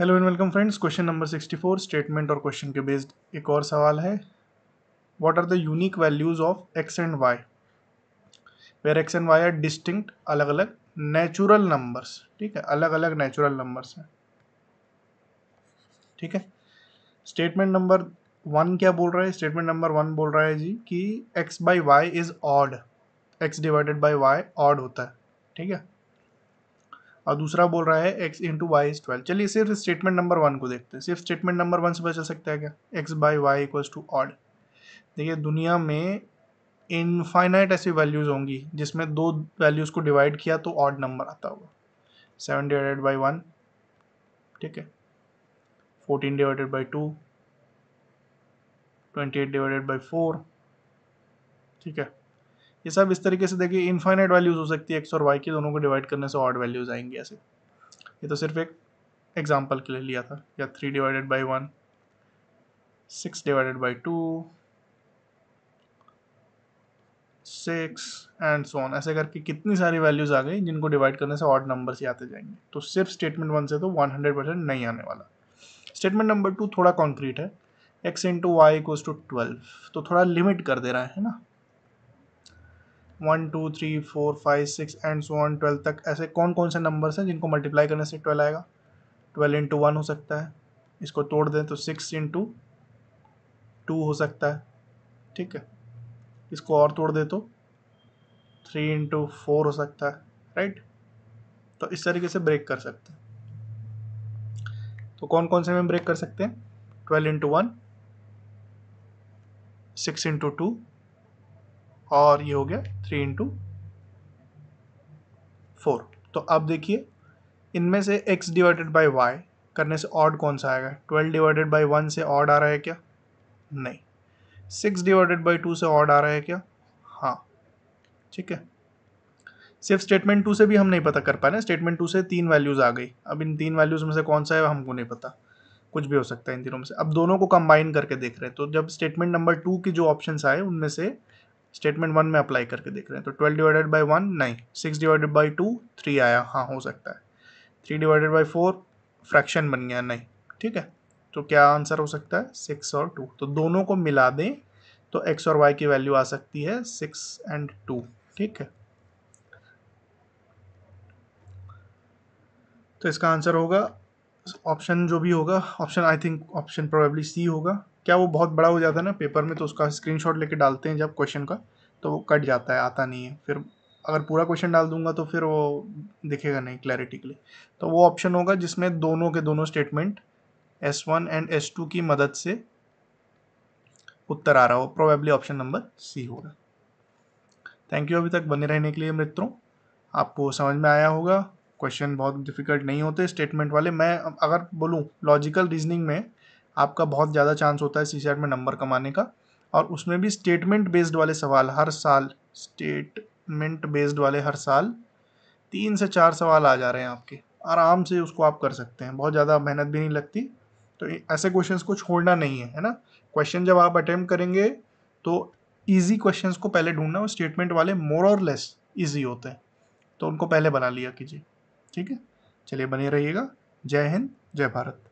Hello and welcome friends. Question number 64 statement और question के based एक और सवाल है। What are the unique values of X and Y where X and Y are distinct, अलग अलग नेचुरल नंबर्स। ठीक है, अलग अलग नेचुरल नंबर्स हैं। ठीक है, स्टेटमेंट नंबर 1 क्या बोल रहा है? स्टेटमेंट नंबर 1 बोल रहा है जी कि X by Y is odd, X divided by Y odd होता है। ठीक है, और दूसरा बोल रहा है x इंटू वाई इज 12। चलिए सिर्फ स्टेटमेंट नंबर 1 को देखते हैं। सिर्फ स्टेटमेंट नंबर 1 से पता चल सकता है क्या? x by Y equals to odd. देखिए, दुनिया में इनफाइनाइट ऐसी वैल्यूज होंगी जिसमें दो वैल्यूज को डिवाइड किया तो ऑड नंबर आता होगा। 7 डिवाइडेड बाई 1, ठीक है, 14 डिवाइडेड बाई 2, 28 डिवाइडेड बाई 4। ठीक है, ये सब इस तरीके से देखिए इनफाइनाइट वैल्यूज हो सकती है एक्स और वाई की, दोनों को डिवाइड करने से ऑड वैल्यूज आएंगी ऐसे। ये तो सिर्फ एक एग्जाम्पल के लिए लिया था। या 3 divided by 1, 6 divided by 2, 6 and so on, ऐसे करके कितनी सारी वैल्यूज आ गई जिनको डिवाइड करने से ऑड नंबर ही आते जाएंगे। तो सिर्फ स्टेटमेंट 1 से तो 100% नहीं आने वाला। स्टेटमेंट नंबर 2 थोड़ा कॉन्क्रीट है। x into Y equals to 12, तो थोड़ा लिमिट कर दे रहा है ना। 1 2 3 4 5 6 एंड सो ऑन 12 तक ऐसे कौन कौन से नंबर्स हैं जिनको मल्टीप्लाई करने से 12 आएगा? 12 इंटू 1 हो सकता है, इसको तोड़ दें तो 6 इंटू 2 हो सकता है। ठीक है, इसको और तोड़ दे तो 3 इंटू 4 हो सकता है, राइट। तो इस तरीके से ब्रेक कर सकते हैं। तो कौन कौन से में ब्रेक कर सकते हैं? 12 इंटू 1, 6 इंटू 2, और ये हो गया 3 इंटू 4। तो अब देखिए, इनमें से x डिवाइडेड बाई वाई करने से ऑड कौन सा आएगा? 12 डिवाइडेड बाई 1 से ऑड आ रहा है क्या? नहीं। 6 डिवाइडेड बाई 2 से ऑड आ रहा है क्या? हाँ। ठीक है, सिर्फ स्टेटमेंट 2 से भी हम नहीं पता कर पाए ना। स्टेटमेंट 2 से 3 वैल्यूज आ गई। अब इन 3 वैल्यूज में से कौन सा है हमको नहीं पता, कुछ भी हो सकता है इन तीनों में से। अब दोनों को कंबाइन करके देख रहे हैं, तो जब स्टेटमेंट नंबर 2 की जो ऑप्शंस आए उनमें से स्टेटमेंट 1 में अप्लाई करके देख रहे हैं। तो 12 डिवाइडेड बाई 1 नहीं, 6 डिवाइडेड बाई 2 3 आया, हाँ हो सकता है। 3 डिवाइडेड बाई 4 फ्रैक्शन बन गया, नहीं। ठीक है, तो क्या आंसर हो सकता है? 6 और 2। तो दोनों को मिला दें तो x और y की वैल्यू आ सकती है 6 एंड 2। ठीक है, तो इसका आंसर होगा ऑप्शन जो भी होगा, option I think option probably C होगा। क्या वो बहुत बड़ा हो जाता है ना पेपर में, तो उसका स्क्रीनशॉट लेके डालते हैं जब क्वेश्चन का, तो वो कट जाता है, आता नहीं है। फिर अगर पूरा क्वेश्चन डाल दूंगा तो फिर वो दिखेगा नहीं क्लैरिटी के लिए। तो वो ऑप्शन होगा जिसमें दोनों के दोनों स्टेटमेंट S1 एंड S2 की मदद से उत्तर आ रहा हो, प्रोबेबली ऑप्शन नंबर सी होगा। थैंक यू अभी तक बने रहने के लिए मित्रों। आपको समझ में आया होगा, क्वेश्चन बहुत डिफिकल्ट नहीं होते स्टेटमेंट वाले। मैं अगर बोलूँ लॉजिकल रीजनिंग में आपका बहुत ज़्यादा चांस होता है CSAT में नंबर कमाने का, और उसमें भी स्टेटमेंट बेस्ड वाले सवाल हर साल, स्टेटमेंट बेस्ड वाले हर साल 3 से 4 सवाल आ जा रहे हैं आपके। आराम से उसको आप कर सकते हैं, बहुत ज़्यादा मेहनत भी नहीं लगती। तो ऐसे क्वेश्चंस को छोड़ना नहीं है ना। क्वेश्चन जब आप अटेम्प्ट करेंगे तो इजी क्वेश्चंस को पहले ढूंढना, और स्टेटमेंट वाले मोर और लेस इजी होते हैं, तो उनको पहले बना लिया कीजिए। ठीक है, चलिए बने रहिएगा। जय हिंद, जय भारत।